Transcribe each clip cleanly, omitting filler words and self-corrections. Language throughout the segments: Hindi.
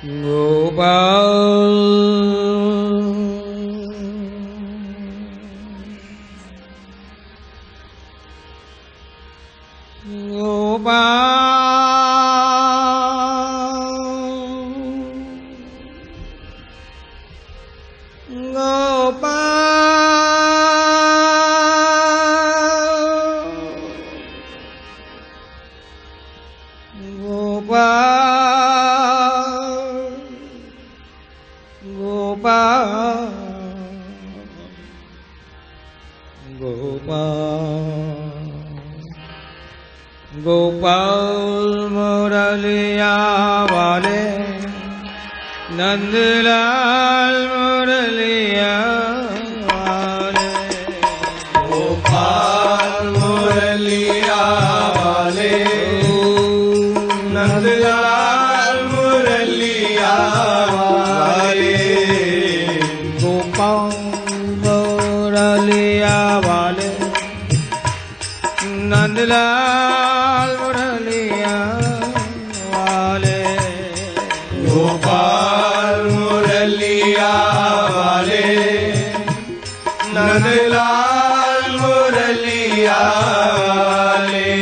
गोपाल गोपाल मुरलिया वाले नंदलाल मुरलिया वाले गोपाल मुरलिया वाले नंदलाल मुरलिया वाले गोपाल मुरलिया वाले नंदलाल मुरलिया वाले गोपाल मुरलिया वाले नंदलाल मुरलिया वाले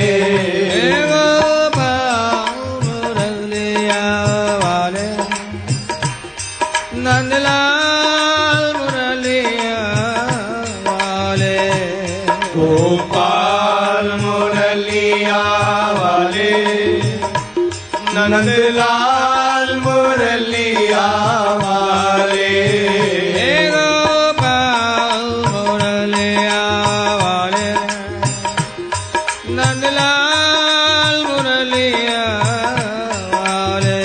गोपाल मुरलिया वाले नंदलाल मुरलिया वाले गोपाल मुरलिया वाले नंदलाल मुरलिया वाले गोपाल मुरलिया वाले नंदलाल मुरलिया वाले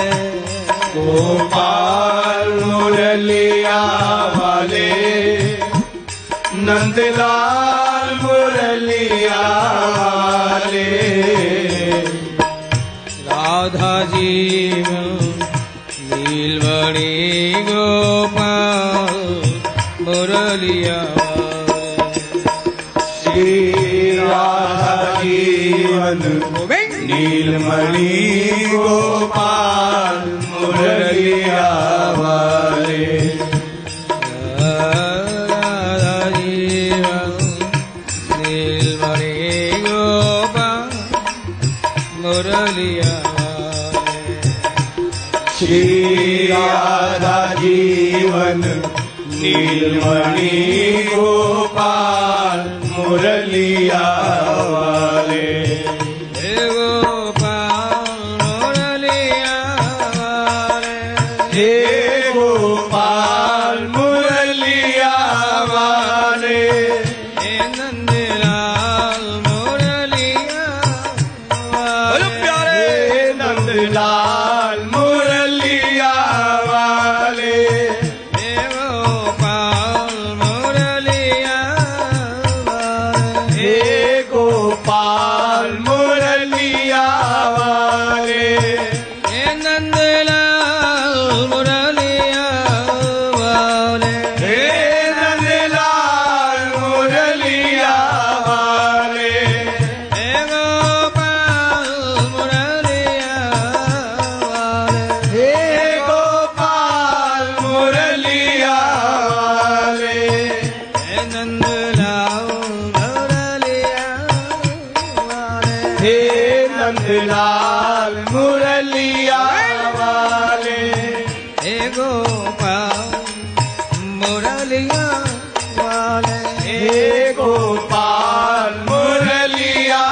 गोपाल मुरलिया वाले नंदलाल मुरलिया वाले राधा जीवन नीलमणि गोपाल मुरलिया श्री राधा जीवन नीलमणि गोपाल मुरलिया वाले राधा जीवन नीलमणि गोपाल मुरलिया श्री राधा जीवन नीलमणि गोपाल मुरलिया वाले हे गोपाल मुरलिया वाले हे गोपाल मुरलिया वाले हे नंदलाल मुरलिया वाले प्यारे नंदलाल मुरलिया वाले हे गोपाल मुरलिया वाले हे गोपाल मुरलिया वाले हे नंदलाल मुरलिया वाले हे नंदलाल मुरलिया वाले हे गोपाल मुरलिया वाले हे गोपाल मुरलिया वाले हे नंदलाल मुरलिया वाले हे नंदलाल मुरलिया वाले हे गोपाल मुरलिया वाले हे गोपाल मुरलिया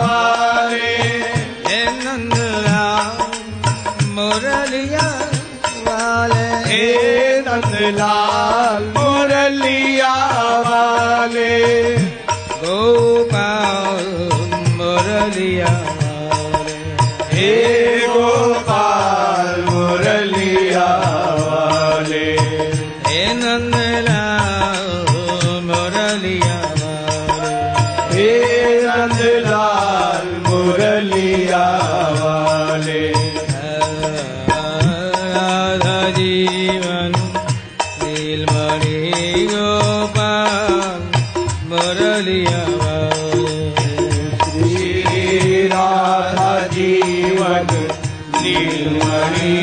वाले हे नंदलाल मुरलिया वाले हे नंदलाल मुरलिया वाले गोपाल मुरलिया वाले हे गोपाल मुरलिया वाले हे नंदलाल मुरलिया वाले हे नंदलाल मुरलिया वाले राधा जीवन नीलमणि गोपाल मुरलिया वाले श्री राधा जीवन नीलमणि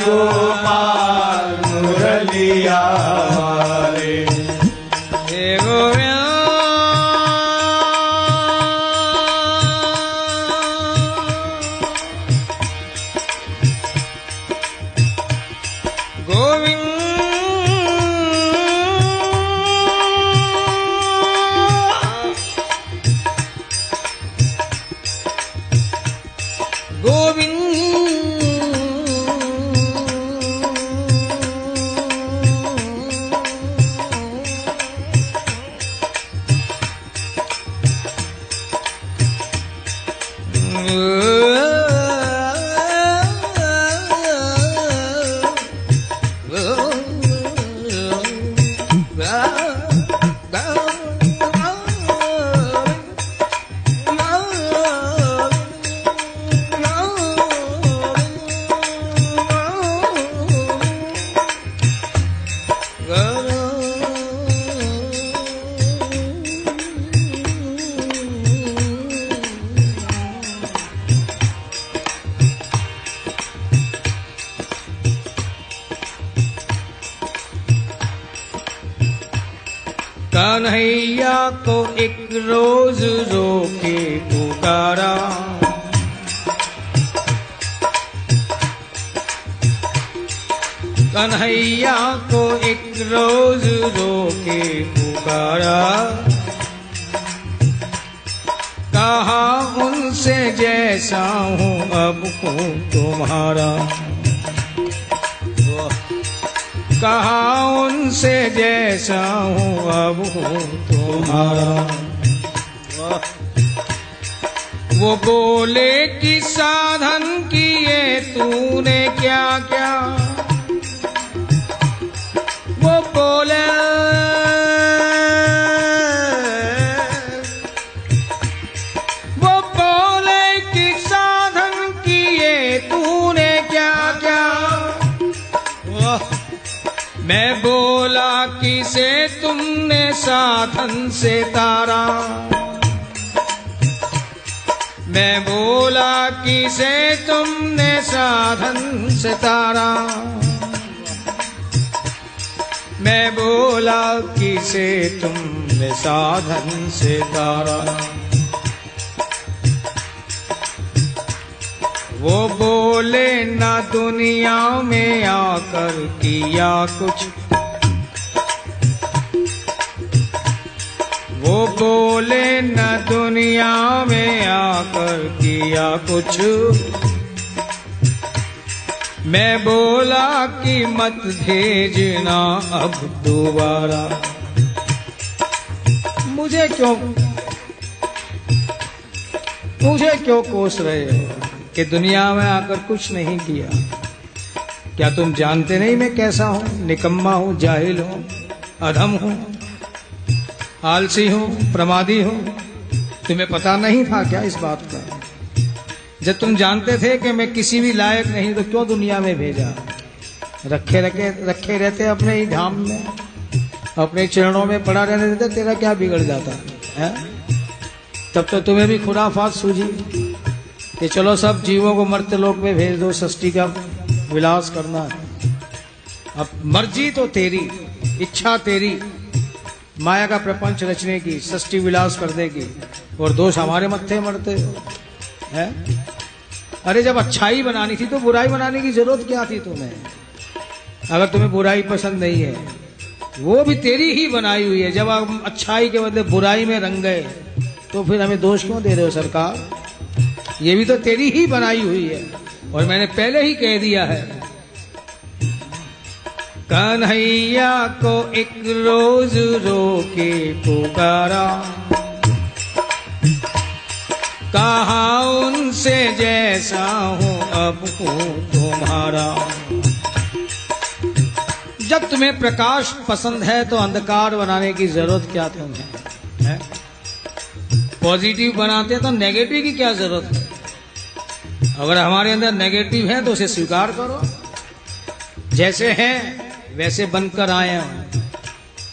गोपाल हे गोविंद कन्हैया को एक रोज रोके पुकारा, कन्हैया को एक रोज रोके पुकारा, कहा उनसे जैसा हूँ अब हूँ तुम्हारा, कहा उनसे जैसा हूँ अब हूँ तुम्हारा। वो बोले कि साधन किए तूने क्या क्या, वो बोले कि साधन किए तूने क्या क्या। मैं बोला किसे तुमने साधन से तारा, मैं बोला किसे तुमने साधन से तारा, मैं बोला किसे तुमने साधन से तारा। वो बोले ना दुनिया में आकर किया कुछ, वो बोले न दुनिया में आकर किया कुछ। मैं बोला कि मत भेजना अब दोबारा। मुझे क्यों कोस रहे हो कि दुनिया में आकर कुछ नहीं किया। क्या तुम जानते नहीं मैं कैसा हूं? निकम्मा हूं, जाहिल हूं, अधम हूं, आलसी हूं, प्रमादी हूं। तुम्हें पता नहीं था क्या इस बात का? जब तुम जानते थे कि मैं किसी भी लायक नहीं तो क्यों दुनिया में भेजा? रखे रहते अपने ही धाम में, अपने चरणों में पड़ा रहने देते, तेरा क्या बिगड़ जाता है? तब तो तुम्हें भी खुराफात सूझी कि चलो सब जीवों को मर्त्य लोक में भेज दो, सृष्टि का विलास करना है। अब मर्जी तो तेरी, इच्छा तेरी, माया का प्रपंच रचने की, सृष्टि विलास करने की, और दोष हमारे मत्थे मरते हो है? अरे जब अच्छाई बनानी थी तो बुराई बनाने की जरूरत क्या थी तुम्हें? अगर तुम्हें बुराई पसंद नहीं है, वो भी तेरी ही बनाई हुई है। जब आप अच्छाई के बदले बुराई में रंग गए तो फिर हमें दोष क्यों दे रहे हो सरकार? ये भी तो तेरी ही बनाई हुई है, और मैंने पहले ही कह दिया है। कन्हैया को एक रोज रोके पुकारा, कहा उनसे जैसा हूं अब हूं तुम्हारा। जब तुम्हें प्रकाश पसंद है तो अंधकार बनाने की जरूरत क्या तुम्हें है? पॉजिटिव बनाते हैं तो नेगेटिव की क्या जरूरत है? अगर हमारे अंदर नेगेटिव है तो उसे स्वीकार करो, जैसे हैं वैसे बनकर आए हैं।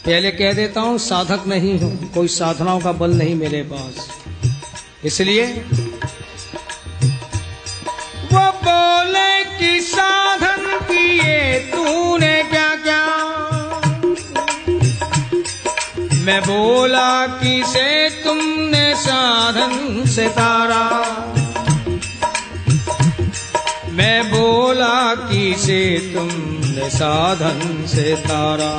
पहले कह देता हूं साधक नहीं हूं, कोई साधनाओं का बल नहीं मेरे पास। इसलिए वो बोले कि साधन किए तूने क्या क्या, मैं बोला किसे तुमने साधन से तारा, मैं बोला किसे तुमने साधन से तारा।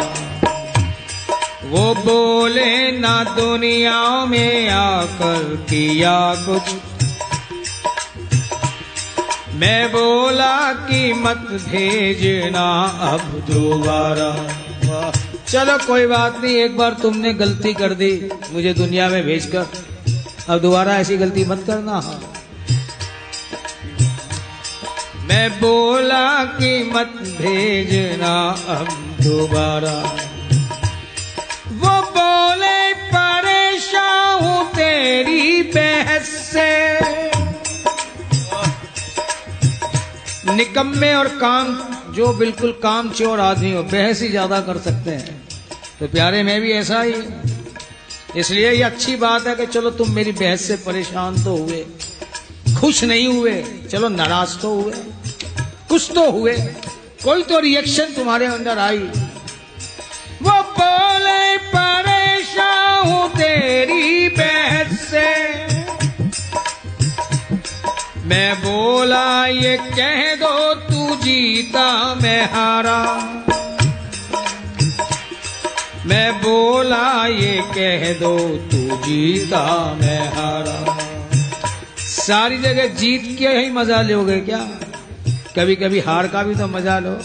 वो बोले ना दुनिया में आकर किया कुछ, मैं बोला कि मत भेजना अब दोबारा। चलो कोई बात नहीं, एक बार तुमने गलती कर दी मुझे दुनिया में भेजकर, अब दोबारा ऐसी गलती मत करना। मैं बोला कि मत भेजना अब दोबारा। वो बोले परेशान हूं तेरी बहस से, निकम्मे और काम जो बिल्कुल काम चोर आदमी हो बहस ही ज्यादा कर सकते हैं। तो प्यारे मैं भी ऐसा ही, इसलिए ये अच्छी बात है कि चलो तुम मेरी बहस से परेशान तो हुए, खुश नहीं हुए, चलो नाराज तो हुए, कुछ तो हुए, कोई तो रिएक्शन तुम्हारे अंदर आई। वो बोले परेशान हूं तेरी बहस से, मैं बोला ये कह दो तू जीता मैं हारा, मैं बोला ये कह दो तू जीता मैं हारा। सारी जगह जीत के ही मजा लोगे क्या? कभी कभी हार का भी तो मजा लो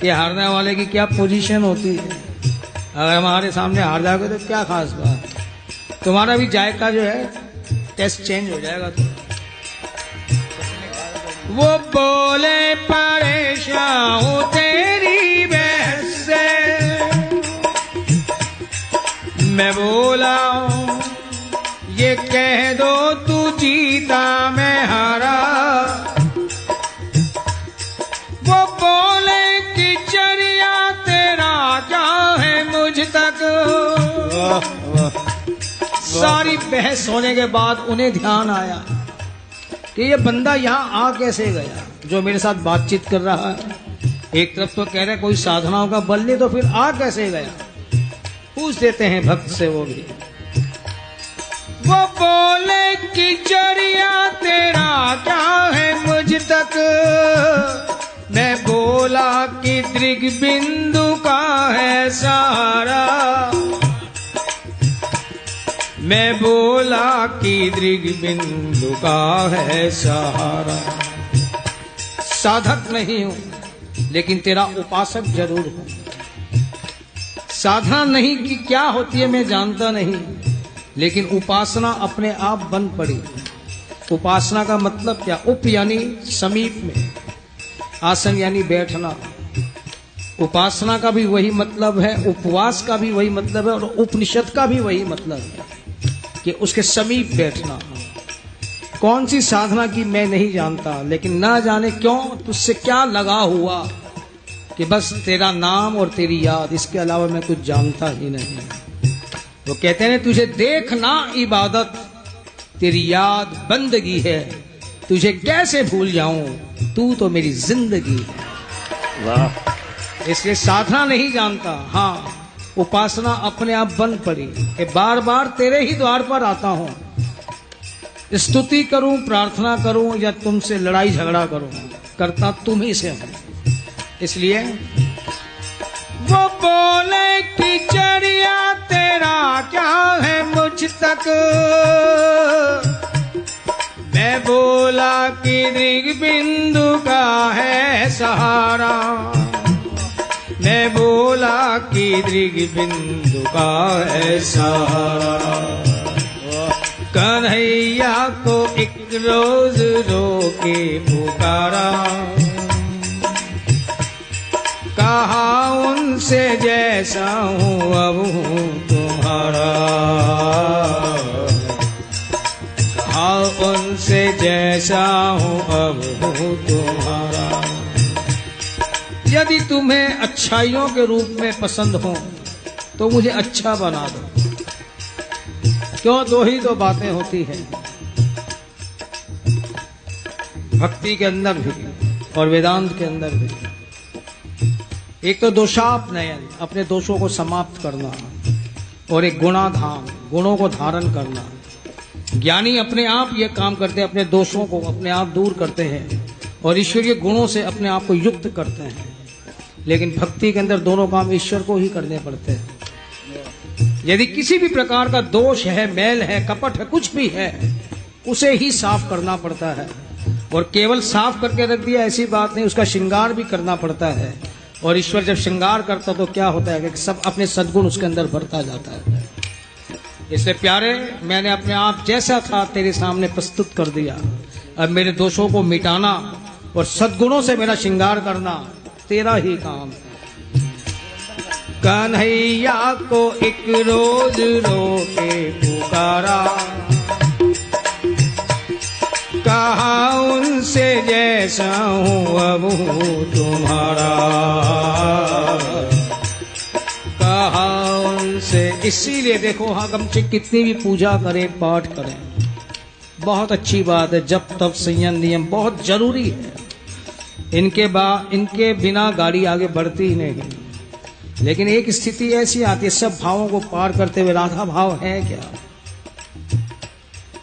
कि हारने वाले की क्या पोजीशन होती है। अगर हमारे सामने हार जाओगे तो क्या खास बात, तुम्हारा भी जायका जो है टेस्ट चेंज हो जाएगा। तो वो बोले परेशान हूं तेरी बहस से, मैं बोला ये कह दो तू जीता मैं हारा। वो बोले कि चरिया तेरा क्या है मुझ तक। सारी बहस होने के बाद उन्हें ध्यान आया कि ये बंदा यहाँ आ कैसे गया जो मेरे साथ बातचीत कर रहा है। एक तरफ तो कह रहे कोई साधनाओं का बल नहीं, तो फिर आ कैसे गया? पूछ देते हैं भक्त से वो भी। वो बोले कि चरिया तेरा क्या है मुझ तक, मैं बोला कि दृग बिंदु का है सहारा, मैं बोला कि दृग बिंदु का है सहारा। साधक नहीं हूं लेकिन तेरा उपासक जरूर हूं। साधना नहीं कि क्या होती है मैं जानता नहीं, लेकिन उपासना अपने आप बन पड़ी। उपासना का मतलब क्या? उप यानी समीप में, आसन यानी बैठना। उपासना का भी वही मतलब है, उपवास का भी वही मतलब है, और उपनिषद का भी वही मतलब है कि उसके समीप बैठना। कौन सी साधना की मैं नहीं जानता, लेकिन ना जाने क्यों तुझसे क्या लगा हुआ कि बस तेरा नाम और तेरी याद, इसके अलावा मैं कुछ जानता ही नहीं। वो कहते हैं तुझे देखना इबादत, तेरी याद बंदगी है, तुझे कैसे भूल जाऊं, तू तो मेरी जिंदगी है। वाह। इसलिए साधना नहीं जानता, हाँ उपासना अपने आप बन पड़ी कि बार बार तेरे ही द्वार पर आता हूं, स्तुति करूं, प्रार्थना करूं या तुमसे लड़ाई झगड़ा करूं, करता तुम ही से हूं। इसलिए वो बोले कि चरिया तेरा क्या है मुझ तक, मैं बोला कि दृग बिंदु का है सहारा, मैं बोला कि दृग बिंदु का है सहारा। कन्हैया को एक रोज रो के पुकारा, कहा उनसे जैसा हूँ अब हूँ तुम्हारा, कहा उनसे जैसा हूँ अब हूँ तुम्हारा। यदि तुम्हें अच्छाइयों के रूप में पसंद हो तो मुझे अच्छा बना दो। क्यों? दो ही तो बातें होती हैं भक्ति के अंदर भी और वेदांत के अंदर भी। एक तो दोषापनयन, अपने दोषों को समाप्त करना, और एक गुणाधाम, गुणों को धारण करना। ज्ञानी अपने आप ये काम करते हैं, अपने दोषों को अपने आप दूर करते हैं और ईश्वरीय गुणों से अपने आप को युक्त करते हैं। लेकिन भक्ति के अंदर दोनों काम ईश्वर को ही करने पड़ते हैं। यदि किसी भी प्रकार का दोष है, मैल है, कपट है, कुछ भी है, उसे ही साफ करना पड़ता है। और केवल साफ करके रख दिया ऐसी बात नहीं, उसका श्रृंगार भी करना पड़ता है। और ईश्वर जब श्रृंगार करता तो क्या होता है कि सब अपने सद्गुण उसके अंदर भरता जाता है। इसलिए प्यारे, मैंने अपने आप जैसा था तेरे सामने प्रस्तुत कर दिया। अब मेरे दोषों को मिटाना और सद्गुणों से मेरा श्रृंगार करना तेरा ही काम है। कन्हैया को एक रोज रो के पुकारा, कहा उनसे जैसा हूँ अब हूँ तुम्हारा, कहा उनसे। इसीलिए देखो, हम से कितनी भी पूजा करें, पाठ करें, बहुत अच्छी बात है। जब तब संयम नियम बहुत जरूरी है। इनके बिना गाड़ी आगे बढ़ती ही नहीं। लेकिन एक स्थिति ऐसी आती है, सब भावों को पार करते हुए, राधा भाव है क्या?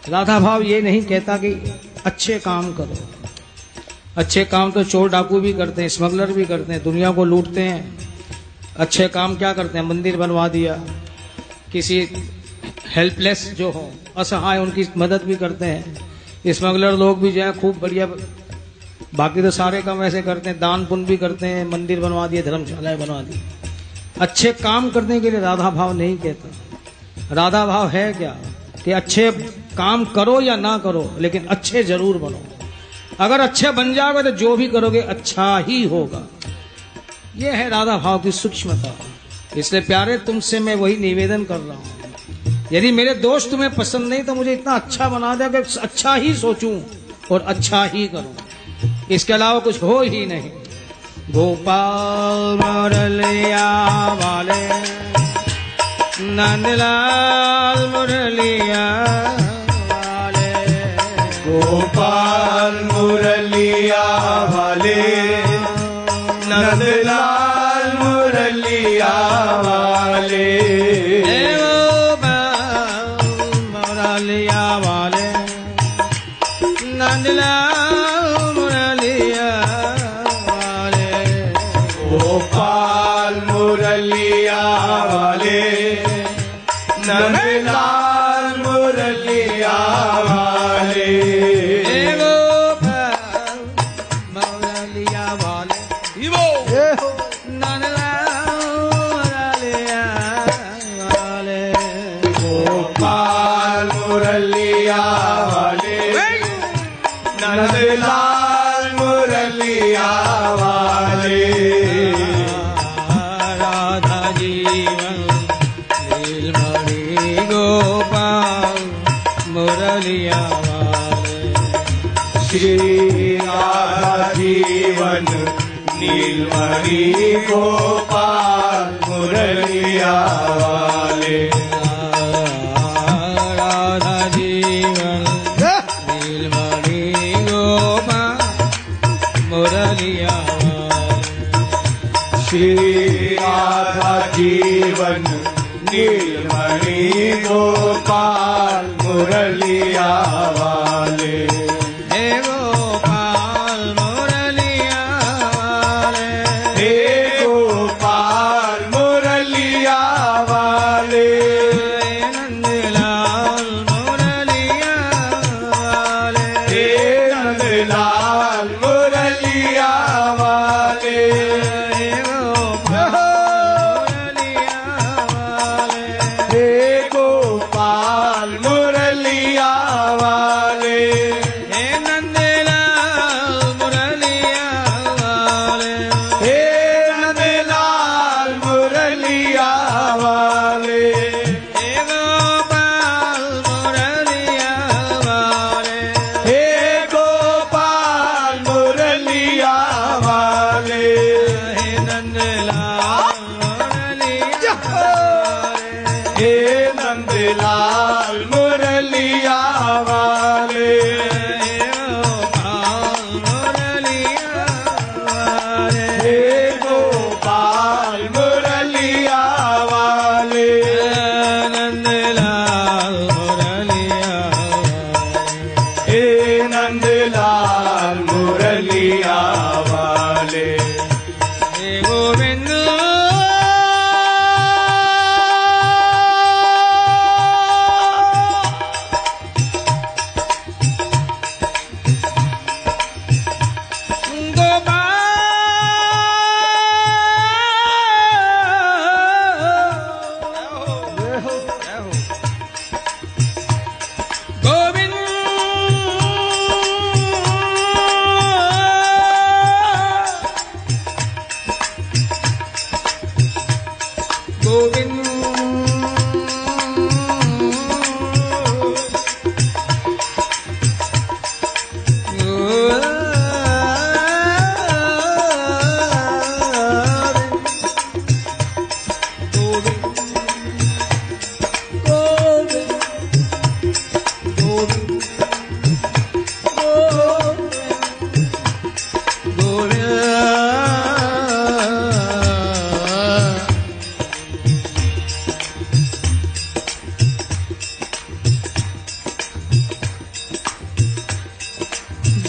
राधा भाव ये नहीं कहता कि अच्छे काम करो। अच्छे काम तो चोर डाकू भी करते हैं, स्मगलर भी करते हैं, दुनिया को लूटते हैं। अच्छे काम क्या करते हैं? मंदिर बनवा दिया, किसी हेल्पलेस जो हो, असहाय, उनकी मदद भी करते हैं। स्मगलर लोग भी जो है खूब बढ़िया, बाकी तो सारे काम ऐसे करते हैं, दान पुण्य भी करते हैं, मंदिर बनवा दिए, धर्मशालाएं बनवा दी। अच्छे काम करने के लिए राधा भाव नहीं कहता। राधा भाव है क्या कि अच्छे काम करो या ना करो, लेकिन अच्छे जरूर बनो। अगर अच्छे बन जाओगे तो जो भी करोगे अच्छा ही होगा। यह है राधा भाव की सूक्ष्मता। इसलिए प्यारे, तुमसे मैं वही निवेदन कर रहा हूं, यदि मेरे दोस्त तुम्हें पसंद नहीं तो मुझे इतना अच्छा बना दे कि अच्छा ही सोचूं और अच्छा ही करूं। इसके अलावा कुछ हो ही नहीं। गोपाल मुरलिया वाले, नंदलाल मुरलिया वाले, गोपाल मुरलिया वाले, नंदलाल मुरलिया वाले, मुरलिया वाले, नंदलाल मुरलिया वाले, गोपाल मुरलिया वाले, नंदलाल मुरलिया वाले, नंदलाल मुरलिया वाले, राधा जीवन नीलमणि गोपाल मुरलिया वाले, श्री राधा जीवन नीलमणि गोपाल मुरलिया वाले, राधा जीवन नीलमणि गोपाल मुरलिया वाले, श्री राधा जीवन नीलमणि गोपाल मुरलिया वाले, हे गोपाल मुरलिया वाले, हे गोपाल मुरलिया वाले, नंदलाल मुरलिया वाले, हे नंदलाल मुरलिया वाले, हे गोपाल मुरलिया वाले, हे गोपाल मुरलिया वाले, हे नंदलाल मुरलिया वाले, हे नंदलाल मुरलिया वाले, हे गोपाल मुरलिया वाले, हे गोपाल मुरलिया वाले, हे नंदलाल मुरलिया वाले, हे नंदलाल मुरलिया वाले, हे गोपाल मुरलिया वाले, हे गोपाल मुरलिया वाले,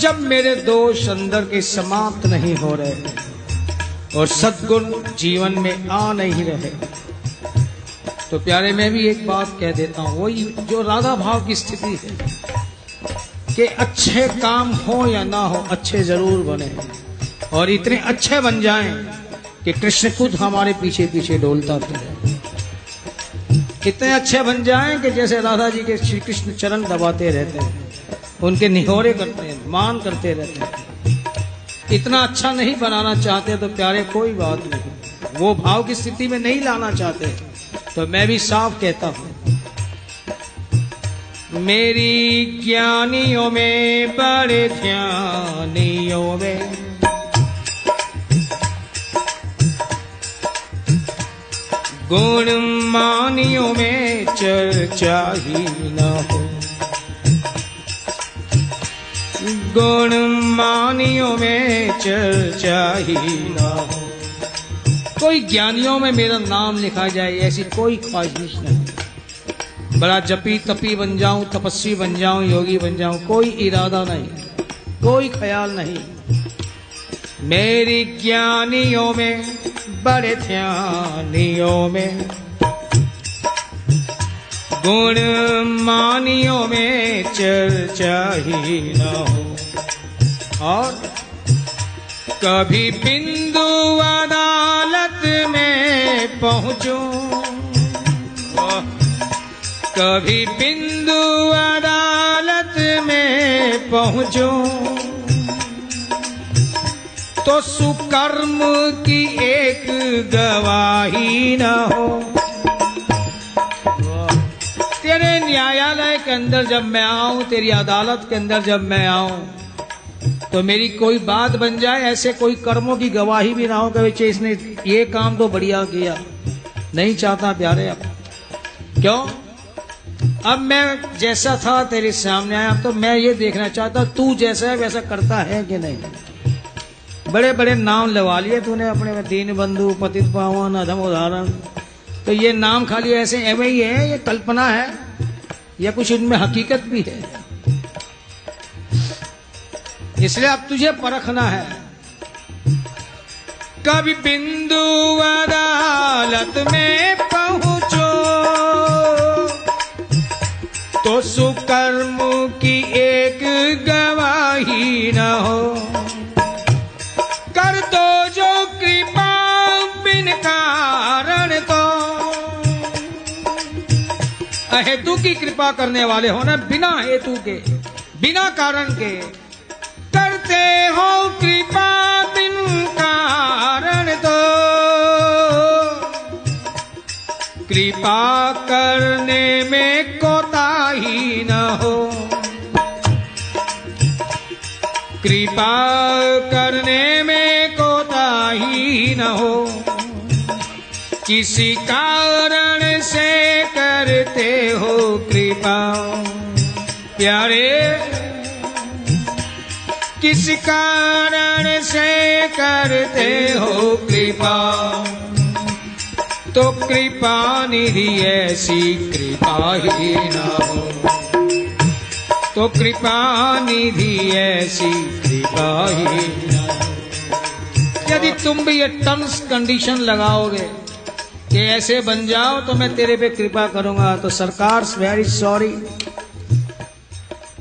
जब मेरे दोष अंदर के समाप्त नहीं हो रहे और सद्गुण जीवन में आ नहीं रहे, तो प्यारे मैं भी एक बात कह देता हूं, वही जो राधा भाव की स्थिति है कि अच्छे काम हो या ना हो, अच्छे जरूर बने और इतने अच्छे बन जाएं कि कृष्ण खुद हमारे पीछे पीछे डोलता फिरे। इतने अच्छे बन जाएं कि जैसे राधा जी के श्री कृष्ण चरण दबाते रहते हैं, उनके निहोरे करते हैं, मान करते रहते हैं। इतना अच्छा नहीं बनाना चाहते तो प्यारे कोई बात नहीं, वो भाव की स्थिति में नहीं लाना चाहते तो मैं भी साफ कहता हूं, मेरी ज्ञानियों में बड़े ध्यानियों में गुण मानियों में चर्चा ही न हो, गुण मानियों में चर्चा ही न हो। कोई ज्ञानियों में मेरा नाम लिखा जाए ऐसी कोई ख्वाहिश नहीं। बड़ा जपी तपी बन जाऊं, तपस्वी बन जाऊं, योगी बन जाऊं, कोई इरादा नहीं, कोई ख्याल नहीं। मेरी ज्ञानियों में बड़े ध्यानियों में गुण मानियों में चर्चा ही न हो। और कभी बिंदु अदालत में पहुंचूं, कभी बिंदु अदालत में पहुंचूं तो सुकर्म की एक गवाही न हो। तेरे न्यायालय के अंदर जब मैं आऊं, तेरी अदालत के अंदर जब मैं आऊं, तो मेरी कोई बात बन जाए, ऐसे कोई कर्मों की गवाही भी ना हो कि इसने ये काम तो बढ़िया किया। नहीं चाहता प्यारे। अब क्यों? अब मैं जैसा था तेरे सामने आया, अब तो मैं ये देखना चाहता तू जैसा है वैसा करता है कि नहीं। बड़े बड़े नाम लगा लिए तूने अपने में, दीन बंधु, पतित पावन, अधम उदाहरण। तो ये नाम खाली ऐसे एवं ही है, ये कल्पना है या कुछ इनमें हकीकत भी है? इसलिए अब तुझे परखना है। कभी बिंदु अदालत में पहुंचो तो सुकर्म की एक गवाही न हो। कर दो जो कृपा बिन कारण तो, अहेतु की कृपा करने वाले हो ना, बिना हेतु के, बिना कारण के करते हो कृपा बिन कारण तो। कृपा करने में कोताही न हो, कृपा करने में कोताही न हो। किसी कारण से करते हो कृपा प्यारे, किस कारण से करते हो कृपा, तो कृपा निधि ऐसी कृपा ही न हो, तो कृपा निधि ऐसी कृपा ही न हो। यदि तुम भी ये टर्म्स कंडीशन लगाओगे कि ऐसे बन जाओ तो मैं तेरे पे कृपा करूंगा, तो सरकार वेरी सॉरी,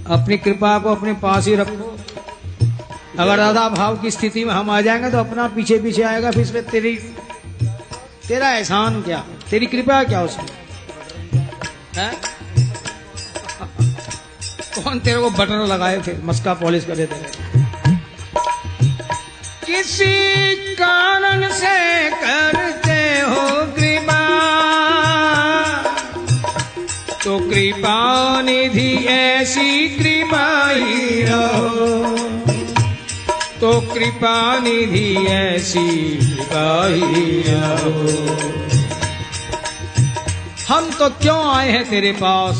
अपनी कृपा को अपने पास ही रखो। अगर राधा भाव की स्थिति में हम आ जाएंगे तो अपना पीछे पीछे आएगा, फिर इसमें तेरा एहसान क्या, तेरी कृपा क्या उसमें है? कौन तेरे को बटन लगाए फिर मस्का पॉलिश करे तेरे? किसी कारण से करते हो कृपा, तो कृपा निधि ऐसी कृपा ही रहो, तो कृपा निधि ऐसी कृपा ही रहो। हम तो क्यों आए हैं तेरे पास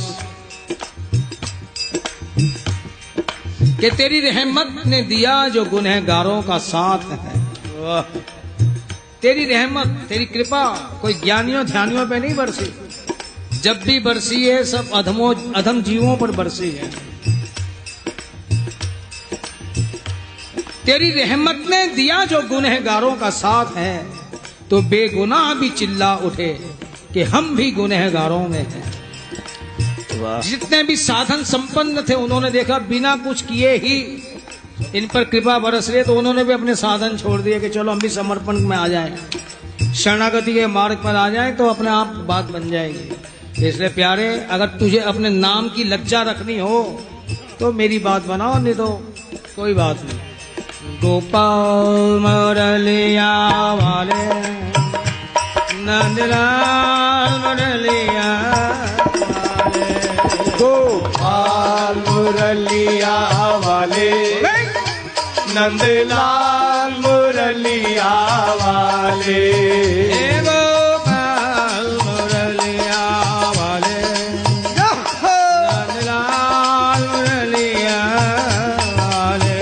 कि तेरी रहमत ने दिया जो गुनहगारों का साथ है। तेरी रहमत, तेरी कृपा कोई ज्ञानियों ध्यानियों पे नहीं बरसी, जब भी बरसी है सब अधम जीवों पर बरसी है। तेरी रहमत ने दिया जो गुनहगारों का साथ है, तो बेगुनाह भी चिल्ला उठे कि हम भी गुनहगारों में हैं। जितने भी साधन संपन्न थे उन्होंने देखा बिना कुछ किए ही इन पर कृपा बरस रही है, तो उन्होंने भी अपने साधन छोड़ दिए कि चलो हम भी समर्पण में आ जाएं, शरणागति के मार्ग पर आ जाएं तो अपने आप बात बन जाएगी। इसलिए प्यारे, अगर तुझे अपने नाम की लज्जा रखनी हो तो मेरी बात बनाओ, नहीं तो कोई बात नहीं। गोपाल मुरलिया वाले, नंदलाल मुरलिया वाले, गोपाल मुरलिया वाले, नंदलाल मुरलिया वाले, गोपाल मुरलिया वाले, नंदलाल मुरलिया वाले,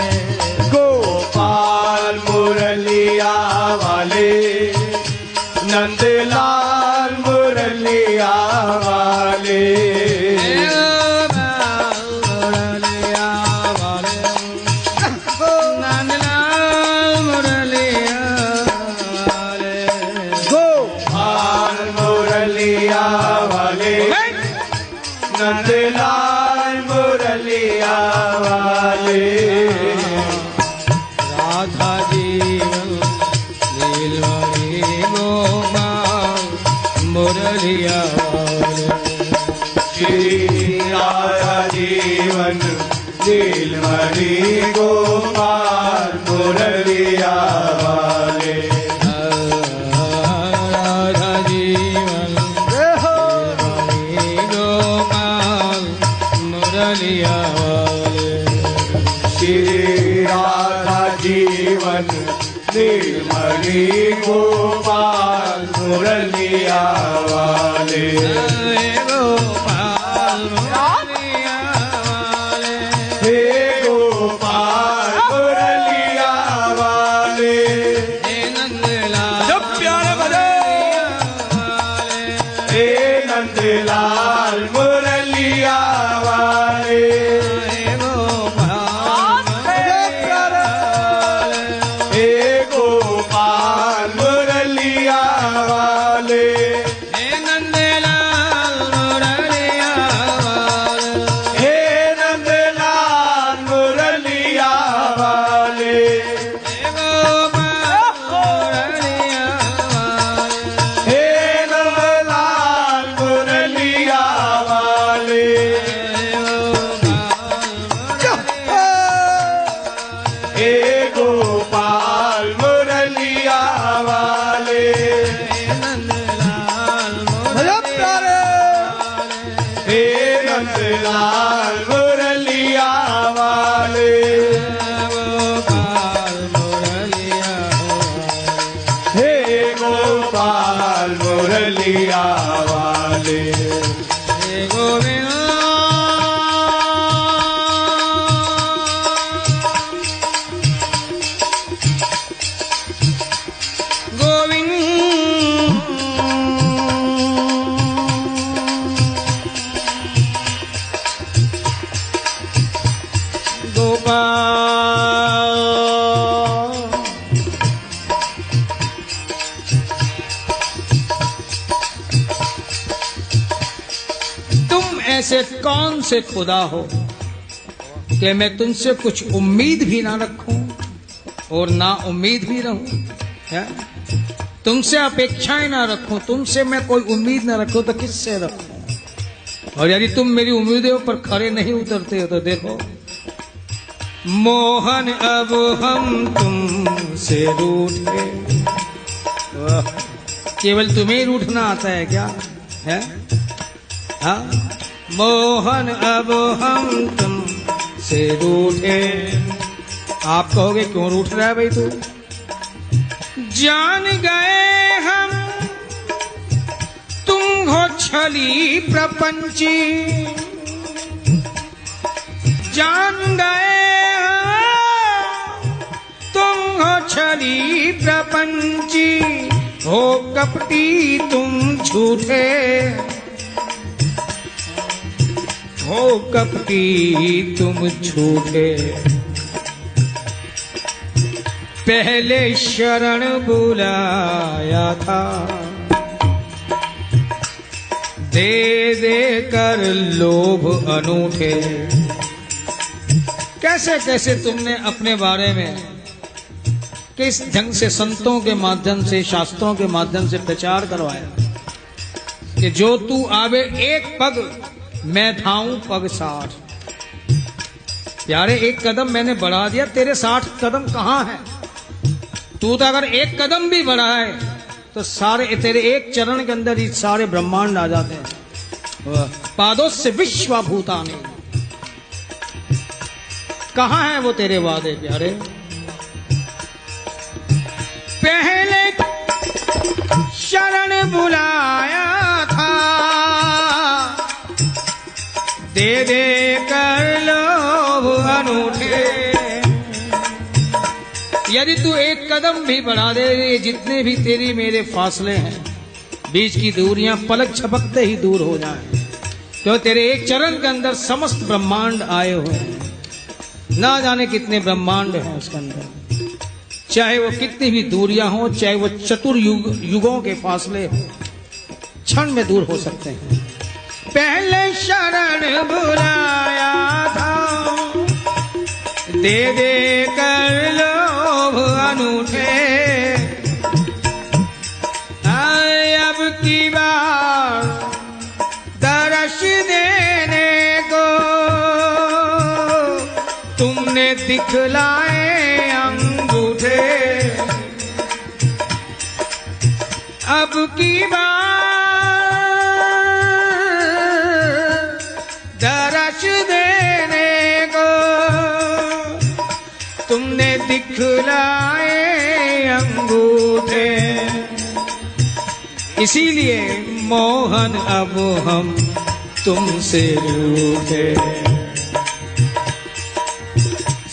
गोपाल मुरलिया वाले, नंदलाल मुरलिया वाले, नंदलाल मुरलिया वाले, राधा जीवन नीलमणि गोपाल मुरलिया वाले, श्री राधा जीवन नीलमणि गोपाल मुरलिया वाले, राधा जीवन नीलमणि गोपाल मुरलिया वाले, श्री राधा जीवन नीलमणि गोपाल मुरलिया वाले, गोपाल मुरलिया वाले, हे गोपाल मुरलिया वाले, हे नंदलाल जब प्यारे बजे, वाले, हे नंदलाल मुरलिया वाले, हे गोपाल हे गोपाल मुरलिया वाले, हे नंदलाल मुरलिया वाले, हे नंदलाल मुरलिया वाले, हे गोपाल मुरलिया वाले, हे नंदलाल मुरलिया वाले, हे गोपाल मुरलिया वाले, हे नंदलाल मुरलिया वाले, हे गोपाल मुरलिया वाले, तुम ऐसे कौन से खुदा हो कि मैं तुमसे कुछ उम्मीद भी ना रखूं और ना उम्मीद भी रहूं, है? तुमसे अपेक्षाएं ना रखूं, तुमसे मैं कोई उम्मीद ना रखूं तो किससे रखूं? और यदि तुम मेरी उम्मीदों पर खरे नहीं उतरते हो तो देखो, मोहन अब हम तुमसे रूठे। वाह, केवल तुम्हें रूठना आता है क्या, है? हाँ, मोहन अब हम तुमसे रूठे। आप कहोगे क्यों रूठ रहा है भाई तू? जान गए हम तुम हो छली प्रपंची, जान गए हम तुम हो छली प्रपंची, हो कपटी तुम झूठे, हो कपटी तुम झूठे। पहले शरण बुलाया था, दे दे कर लोभ अनूठे। कैसे कैसे तुमने अपने बारे में किस ढंग से संतों के माध्यम से, शास्त्रों के माध्यम से प्रचार करवाया कि जो तू आवे एक पग मैं धाऊं पग 60। प्यारे, एक कदम मैंने बढ़ा दिया, तेरे 60 कदम कहां है? तू तो अगर एक कदम भी बढ़ाए तो सारे तेरे एक चरण के अंदर ही सारे ब्रह्मांड आ जाते हैं। पादों से विश्वभूतानि, कहां है वो तेरे वादे प्यारे? पहले शरण बुलाया था, दे दे कर लोभ अनूठे। यदि तू एक कदम भी बढ़ा दे, जितने भी तेरी मेरे फासले हैं, बीच की दूरियां पलक झपकते ही दूर हो जाएं, तो तेरे एक चरण के अंदर समस्त ब्रह्मांड आए हुए हैं। ना जाने कितने ब्रह्मांड हैं उसके अंदर, चाहे वो कितनी भी दूरियां हो, चाहे वो युगों के फासले हो, क्षण में दूर हो सकते हैं। पहले शरण बुलाया था, दे दे कर लोभ अनूठे। अब की बार दर्श देने को तुमने दिखलाए अंगूठे। अब की बार दर्श देने को तुमने दिखलाए अंगूठे। इसीलिए मोहन अब हम तुमसे रूठे।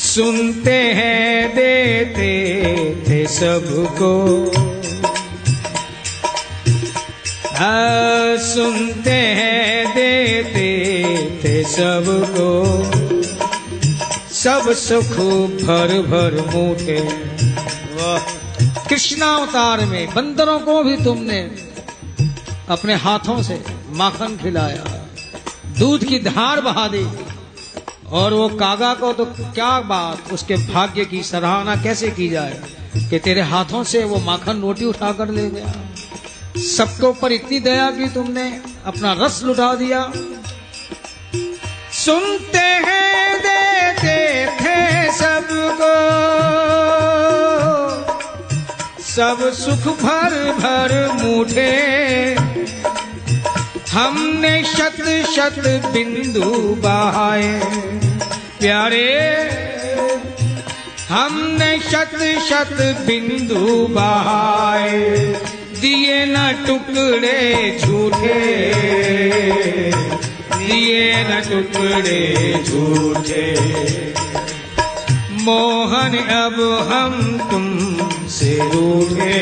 सुनते हैं देते थे सबको, सुनते हैं देते थे सबको, सब सुख भर भर मुठे। कृष्णावतार में बंदरों को भी तुमने अपने हाथों से माखन खिलाया, दूध की धार बहा दी, और वो कागा को तो क्या बात, उसके भाग्य की सराहना कैसे की जाए कि तेरे हाथों से वो माखन रोटी उठाकर ले गया। सबके ऊपर इतनी दया की तुमने, अपना रस लुटा दिया। सुनते हैं देते थे सबको, सब सुख भर भर मुठे। हमने शत शत बिंदु बहाए प्यारे, हमने शत शत बिंदु बहाए, दिए न टुकड़े झूठे, दिए न टुकड़े झूठे। मोहन अब हम तुमसे रूठे,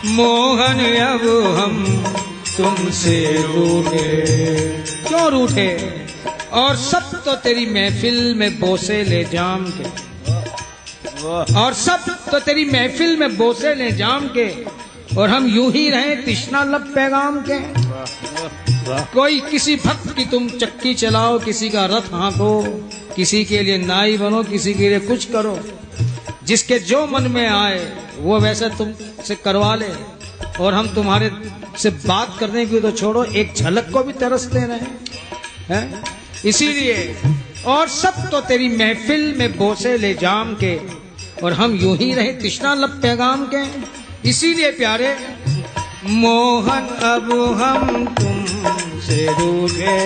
मोहन अब हम तुमसे रूठे। क्यों रूठे? और सब तो तेरी महफिल में बोसे ले जाम के, और सब तो तेरी महफिल में बोसे ले जाम के, और हम यूं ही रहे तृष्णा लब पैगाम के। कोई किसी भक्त की तुम चक्की चलाओ, किसी का रथ हाँको, किसी के लिए नाई बनो, किसी के लिए कुछ करो, जिसके जो मन में आए वो वैसे तुमसे करवा ले, और हम तुम्हारे से बात करने की तो छोड़ो, एक झलक को भी तरसते रहे हैं। इसीलिए और सब तो तेरी महफिल में बोसे ले जाम के, और हम यूं ही रहे तृष्णा लब पैगाम के। इसीलिए प्यारे मोहन अब हम तुमसे रूठे,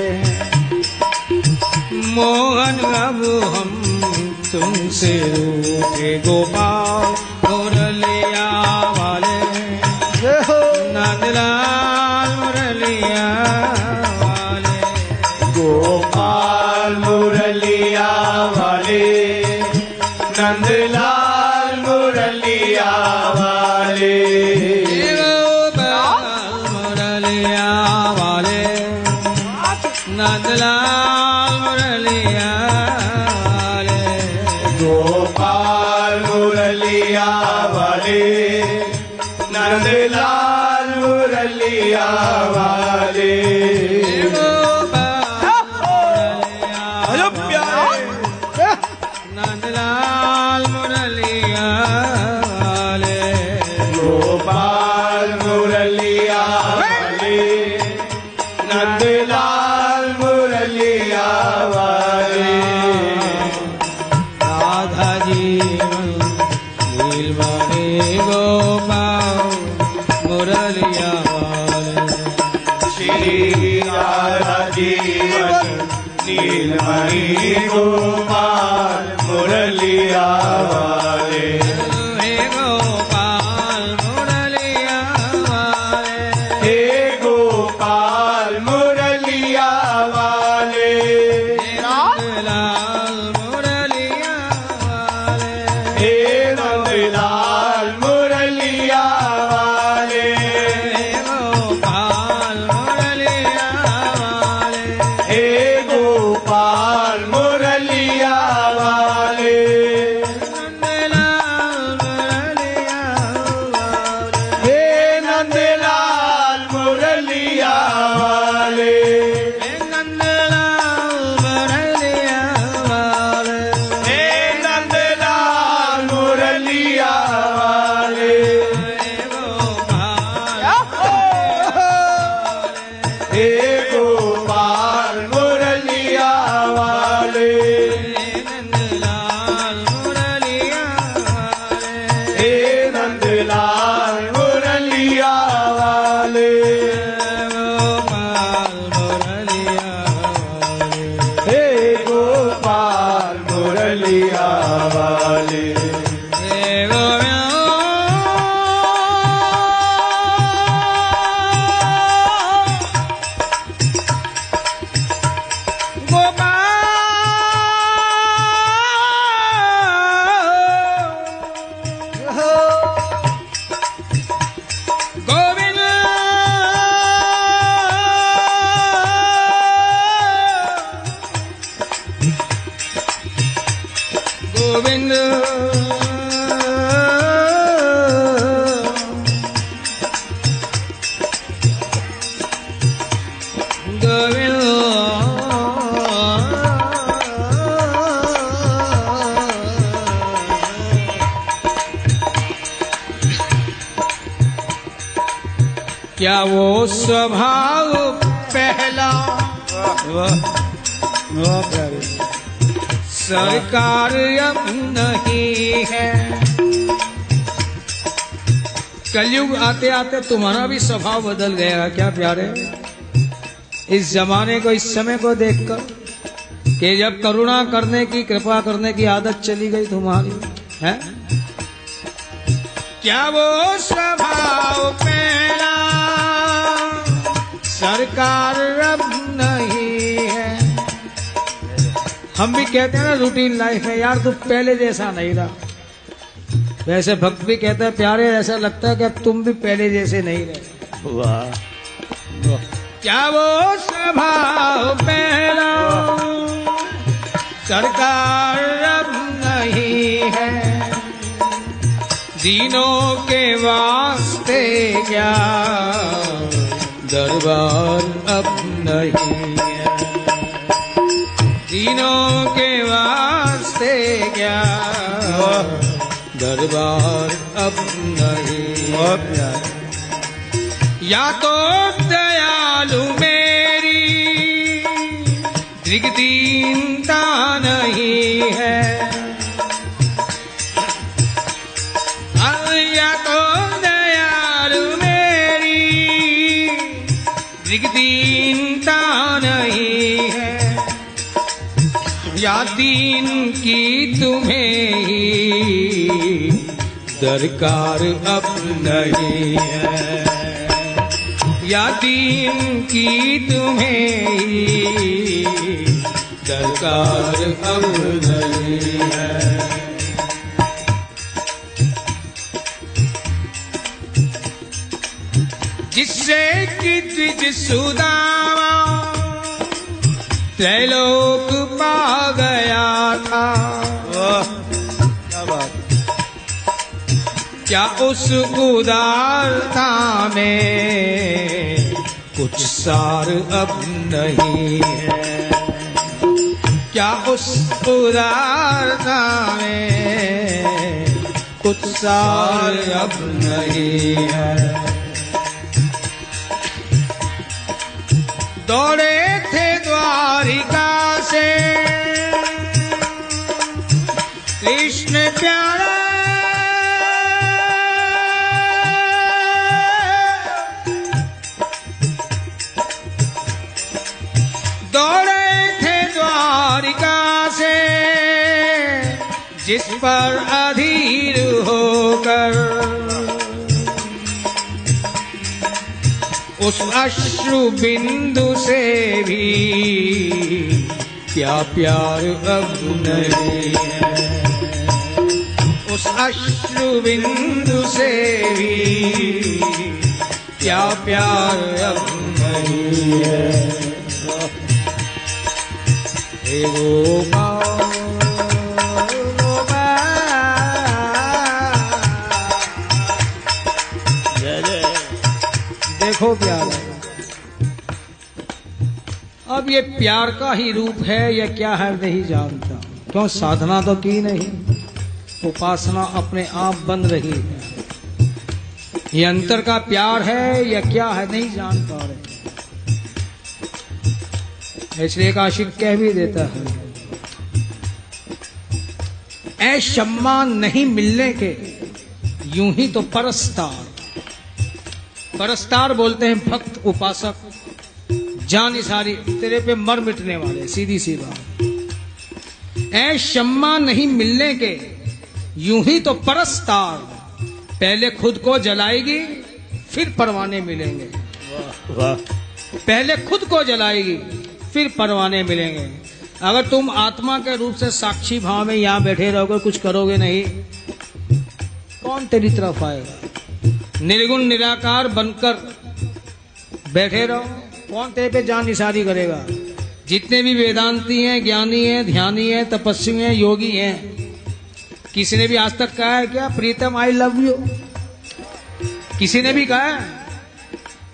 मोहन अब हम तुमसे रूठे। गोपाल मुरलिया वाले, नंदलाल मुरलिया वाले, गोपाल मुरलिया वाले, नंदलाल मुरलिया वाले, गोपाल मुरलिया वाले, नंदलाल मुरलिया वाले, गोपाल मुरलिया वाले, नंदलाल मुरलिया वाले। नंदलाल मुरलिया वाले, गोपाल मुरलिया वाले, नंदलाल मुरलिया वाले। राधा जीवन नीलमणि गोपाल मुरलिया वाले। श्री राधा जीवन नीलमणि गोपाल मुरलिया वाले। हे गोपाल मुरलिया वाले, हे गोपाल मुरलिया वाले। नंदलाल मुरलिया वाले, हे नंदलाल मुरलिया वाले। हे गोपाल मुरलिया वाले, हे गोपाल मुरलिया वाले। नंदलाल मुरलिया वाले, हे नंदलाल मुरलिया वाले। हे नंदलाल मुरलिया वाले, हे नंदलाल मुरलिया वाले। हे हे गोपाल मुरलिया वाले। नंदलाल मुरलिया वाले, हे नंदलाल मुरलिया वाले। गोपाल मुरलिया वाले, हे गोपाल मुरलिया वाले। हे गोविंद गोविंद गोविंद क्या वो स्वभाव पहला सरकार अब नहीं है। कलयुग आते आते तुम्हारा भी स्वभाव बदल गया क्या प्यारे? इस जमाने को, इस समय को देखकर कि जब करुणा करने की, कृपा करने की आदत चली गई तुम्हारी है। क्या वो स्वभाव पहला सरकार अब नहीं है। हम भी कहते हैं ना रूटीन लाइफ में, यार तू पहले जैसा नहीं रहा। वैसे भक्त भी कहते हैं प्यारे, ऐसा लगता है कि अब तुम भी पहले जैसे नहीं रहे। वाह। क्या वो स्वभाव पहला सरकार अब नहीं है। दीनों के वास्ते क्या दरबार अब नहीं है। दीनों के वास्ते क्या दरबार अब नहीं है। या तो दयालु मेरी दिग्दीनता नहीं है। या तो दयालु मेरी दिग्दीनता नहीं है। या दीन की तुम्हें ही दरकार अब नहीं है। या दीन की तुम्हें ही दरकार अब नहीं है। जिससे कि द्विज सुदामा त्रैलोक पा गया था। क्या बात। क्या उस उदारता में कुछ सार अब नहीं है? क्या उस उदारता में कुछ सार अब नहीं है? दौड़े थे द्वारिका से कृष्ण प्यारा, दौड़े थे द्वारिका से जिस पर अधीर होकर उस अश्रु बिंदु से भी क्या प्यार अब नहीं है? उस अश्रु बिंदु से भी क्या प्यार अब नहीं है? हे गोपाल देखो प्यार है। अब ये प्यार का ही रूप है या क्या है नहीं जानता, क्यों साधना तो की नहीं, उपासना अपने आप बन रही है। ये अंतर का प्यार है या क्या है नहीं जान पा रहे, इसलिए एक आशिक कह भी देता है, ऐ शम्मा नहीं मिलने के यूं ही तो परस्तार। परस्तार बोलते हैं भक्त उपासक, जान सारी तेरे पे मर मिटने वाले, सीधी सी बात। ऐ शम्मा नहीं मिलने के यूं ही तो परस्तार, पहले खुद को जलाएगी फिर परवाने मिलेंगे। वाह। पहले खुद को जलाएगी फिर परवाने मिलेंगे। अगर तुम आत्मा के रूप से साक्षी भाव में यहां बैठे रहोगे, कुछ करोगे नहीं, कौन तेरी तरफ आएगा? निर्गुण निराकार बनकर बैठे रहो, कौन तेरे पे जान निसारी करेगा? जितने भी वेदांती हैं, ज्ञानी हैं, ध्यानी हैं, तपस्वी हैं, योगी हैं, किसी ने भी आज तक कहा है क्या प्रीतम आई लव यू? किसी ने भी कहा है?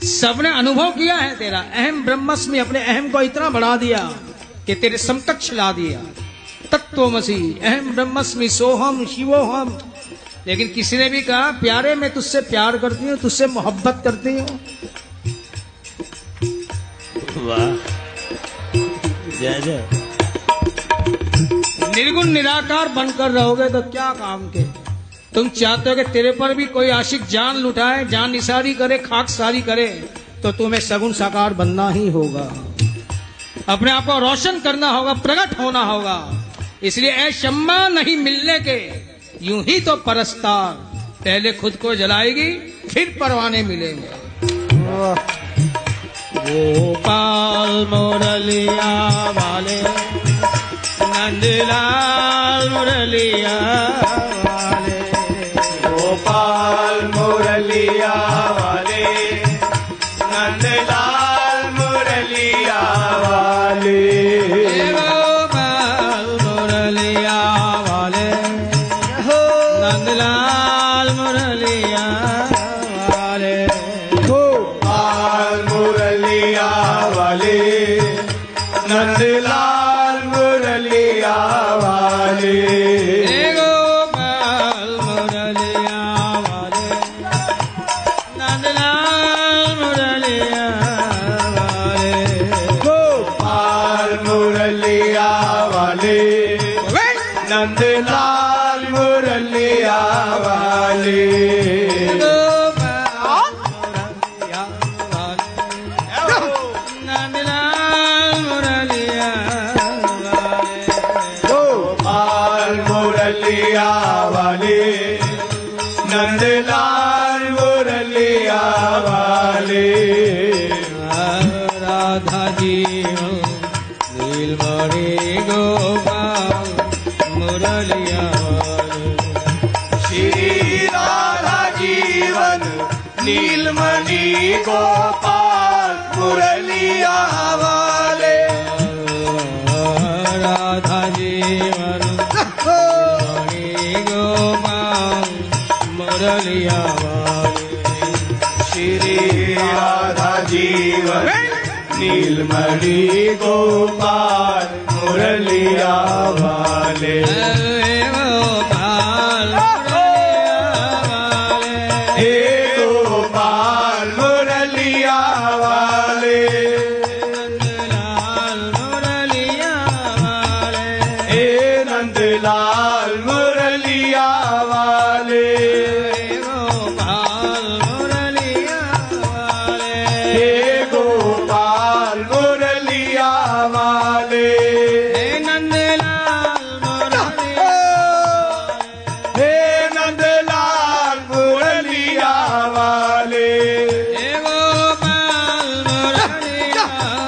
सबने अनुभव किया है तेरा अहम ब्रह्मस्मि, अपने अहम को इतना बढ़ा दिया कि तेरे समकक्ष ला दिया। तत्वमसि अहम ब्रह्मस्मि सोहम शिवोहम। लेकिन किसी ने भी कहा प्यारे मैं तुझसे प्यार करती हूँ, तुझसे मोहब्बत करती हूँ? वाह, जय जय। निर्गुण निराकार बनकर रहोगे तो क्या काम के? तुम चाहते हो कि तेरे पर भी कोई आशिक जान लुटाए, जान निसारी करे, खाक सारी करे, तो तुम्हें सगुण साकार बनना ही होगा, अपने आप को रोशन करना होगा, प्रकट होना होगा। इसलिए ऐ शम्मा नहीं मिलने के यूं ही तो परस्तार, पहले खुद को जलाएगी फिर परवाने मिलेंगे। गोपाल मुरलिया वाले, नंदलाल मुरलिया वाले, गोपाल मुरलिया वाले, नंदलाल मुरलिया वाले, गोपाल मुरलिया वाले, नंदलाल मुरलिया वाले, गोपाल मुरलिया वाले, नंदलाल मुरलिया वाले, गोपाल मुरलिया वाले, नंदलाल मुरलिया वाले, गोपाल मुरलिया वाले, नंदलाल मुरलिया वाले, गोपाल मुरलिया वाले, नंदलाल मुरलिया वाले, राधा जीवन नीलमणि गोपाल मुरलिया वाले, श्री राधा जीवन नीलमणि गोपाल मुरलिया वाले, राधा जीवन नीलमणि गोपाल मुरलिया नीलमणि गोपाल मुरलिया वाले। गोपाल हे गोपाल मुरलिया वाले। नंदलाल मुरलिया वाले। हे नंदलाल मुरलिया वाले। गोपाल मुरलिया वाले। हे गोपाल मुरलिया वाले। हे नंदलाल मुरलिया। हे नंदलाल मुरलिया वाले। हे गोपाल मुरलिया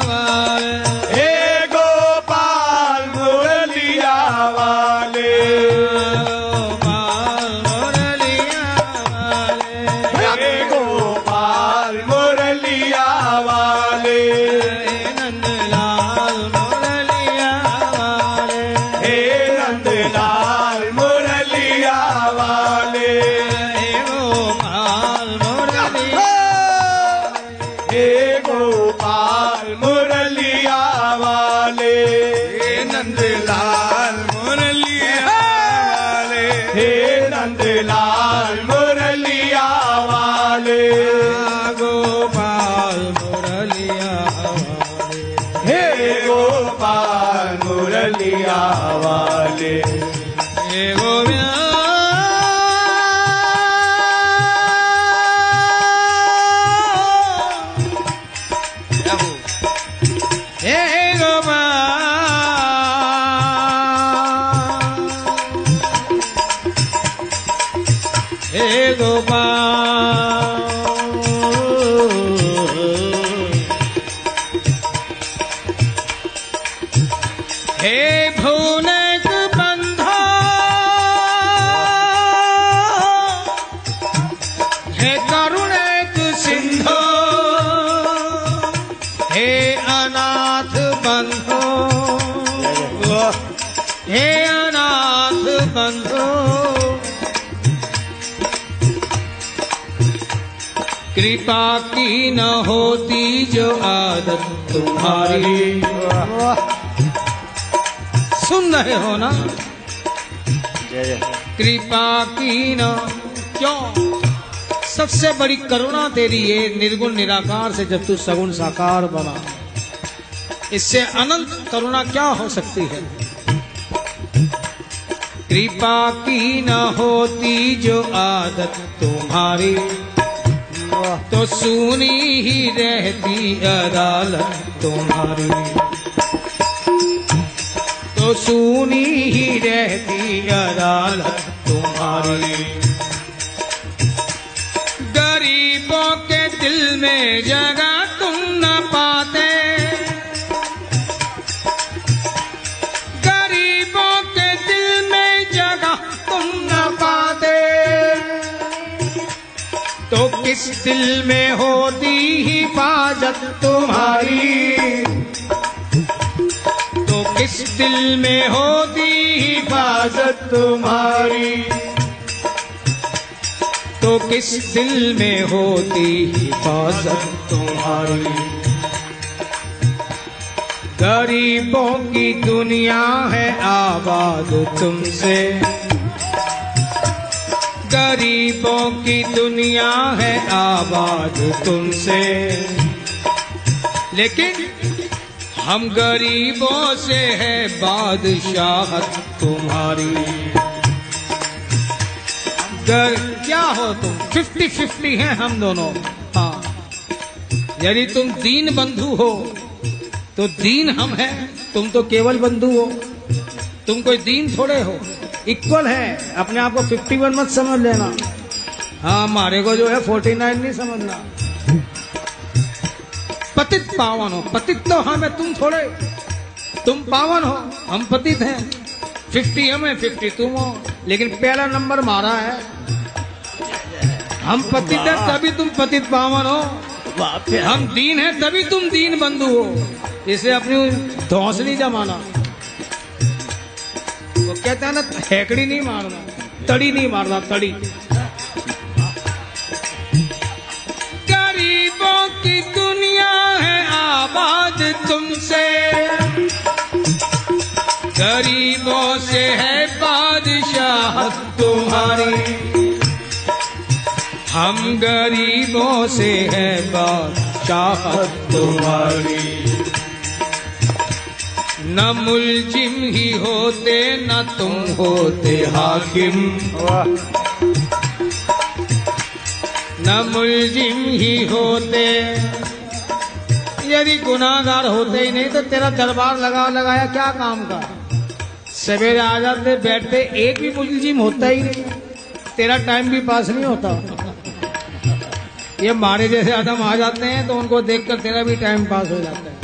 वाले। हे गोपाल मुरलिया वाले। गोपाल मुरलिया वाले। हे गोपाल मुरलिया वाले। हे नंदलाल मुरलिया वाले। हे नंदलाल मुरलिया वाले। हे गोपाल मुरलिया। हे गोपाल मुरलिया वाले। हे नंदलाल मुरलिया वाले। हे नंदलाल मुरलिया वाले। गोपाल मुरलिया वाले। हे गोपाल मुरलिया वाले। हे गोविंद। हे गोपाल। हे गोपाल। हे भुवनक बंधो। हे करुणक सिंधो। हे अनाथ बंधो। हे अनाथ बंधो। कृपा की न होती जो आदत तुम्हारी। सुन रहे हो ना? कृपा की न क्यों? सबसे बड़ी करुणा तेरी ये निर्गुण निराकार से जब तू सगुण साकार बना, इससे अनंत करुणा क्या हो सकती है? कृपा की न होती जो आदत तुम्हारी, तो सुनी ही रहती अदालत तुम्हारी। तो सुनी ही रहती अदालत तुम्हारी। गरीबों के दिल में जगह तुम न पाते। गरीबों के दिल में जगह तुम न पाते। तो किस दिल में होती हिफाजत तुम्हारी। तो किस दिल में होती हिफाजत तुम्हारी। तो किस दिल में होती हिफाजत तुम्हारी। गरीबों की दुनिया है आबाद तुमसे। गरीबों की दुनिया है आबाद तुमसे। लेकिन हम गरीबों से है बादशाहत तुम्हारी। क्या हो तुम? 50-50 हैं हम दोनों। हाँ, यदि तुम दीन बंधु हो तो दीन हम हैं, तुम तो केवल बंधु हो। तुम कोई दीन थोड़े हो, इक्वल है। अपने आप को 51 मत समझ लेना। हाँ, हमारे को जो है 49 नहीं समझना। पतित पावन हो। पतित तो हमें, तुम थोड़े। तुम पावन हो, हम पतित हैं। 50 हमें, 50 तुम हो। लेकिन पहला नंबर हमारा है। हम पतित हैं तभी तुम पतित पावन हो। हम दीन हैं तभी तुम दीन बंधु हो। इसे अपनी धौंसली जमाना। वो कहते हैं ना, हेकड़ी नहीं मारना, तड़ी नहीं मारना, तड़ी। गरीबों की दुनिया है आप आबाद तुमसे, गरीबों से है बादशाह तुम्हारी। हम गरीबों से है बादशाह तुम्हारी। न मुलजिम ही होते न तुम होते हाकिम, न मुलजिम ही होते। यदि गुनाहगार होते ही नहीं तो तेरा दरबार लगाया क्या काम का। सवेरे आ जाते बैठते, एक भी मुलजिम होता ही नहीं, तेरा टाइम भी पास नहीं होता। ये मारे जैसे आदम आ जाते हैं तो उनको देखकर तेरा भी टाइम पास हो जाता है।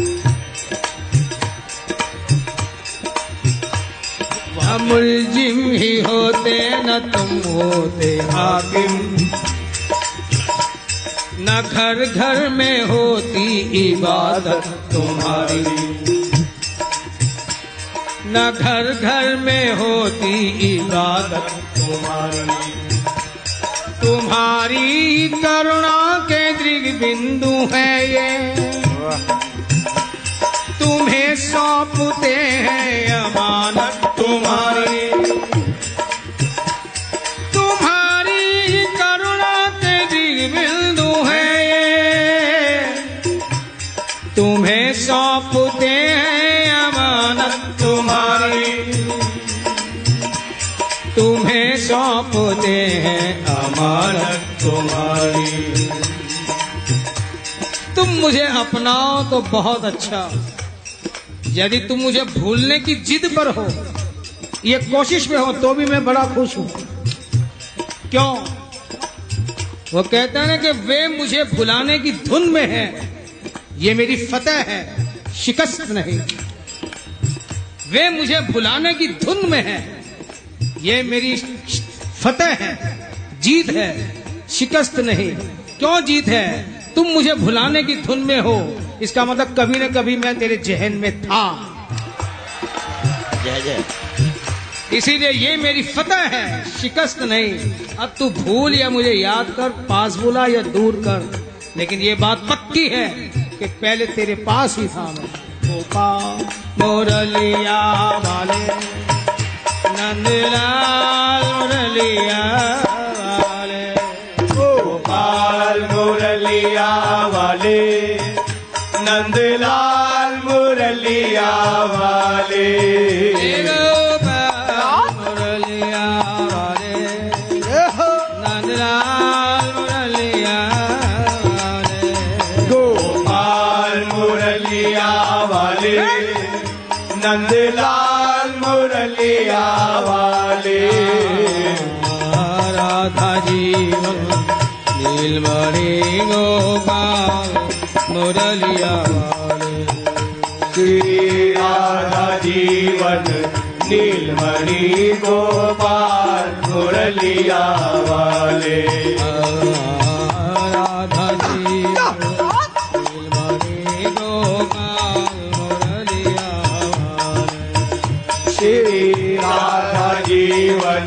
न मुलजिम ही होते न तुम होते हाकिम, न घर घर में होती इबादत तुम्हारी, न घर घर में होती इबादत तुम्हारी। तुम्हारी करुणा के दृग बिंदु है ये, तुम्हें सौंपते हैं अमानत तुम्हारी। तुम्हारी करुणा के दृग बिंदु है ये, तुम्हें सौंपते हैं अमानत तुम्हारी। तुम्हें सौंपते हैं अमानत तुम्हारी। तुम मुझे अपनाओ तो बहुत अच्छा, यदि तुम मुझे भूलने की जिद पर हो, ये कोशिश में हो, तो भी मैं बड़ा खुश हूं। क्यों? वो कहते हैं कि वे मुझे भुलाने की धुन में है, ये मेरी फतह है, शिकस्त नहीं। वे मुझे भुलाने की धुन में है, ये मेरी फतह है, जीत है, शिकस्त नहीं। क्यों जीत है? तुम मुझे भुलाने की धुन में हो, इसका मतलब कभी न कभी मैं तेरे जहन में था। जय जय। इसीलिए ये मेरी फतह है, शिकस्त नहीं। अब तू भूल या मुझे याद कर, पास बुला या दूर कर, लेकिन ये बात पक्की है कि पहले तेरे पास ही था मैं। गोपाल मुरलिया वाले, नंदलाल मुरलिया वाले, गोपाल मुरलिया वाले, नंदलाल मुरलिया वाले। गोपाल मुरलिया वाले, नंदलाल मुरलिया वाले। गोपाल मुरलिया वाले, नंदलाल मुरलिया वाले। राधा जीवन नीलमणि गोपाल मुरलिया वाले। श्री राधा जीवन नीलमणि गोपाल मुरलिया वाले। राधा जीवन नीलमणि गोपाल मुरलिया वाले। श्री राधा जीवन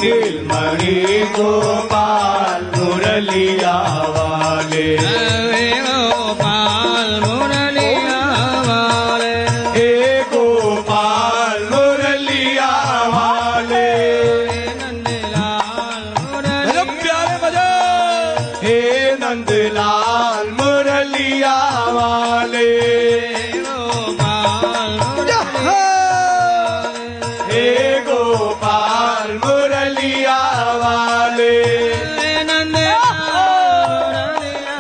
नीलमणि गोपाल मुरलिया वाले। गोपाल मुरलिया वाले, हे गोपाल मुरलिया वाले। नंदलाल मुरलिया प्यारे बजा। हे नंदलाल मुरलिया वाले। गोपाल मुरलिया, हे गोपाल मुरलिया वाले। नंदलाल मुरलिया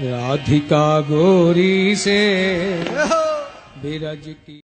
राधिका गोरी से बिरज की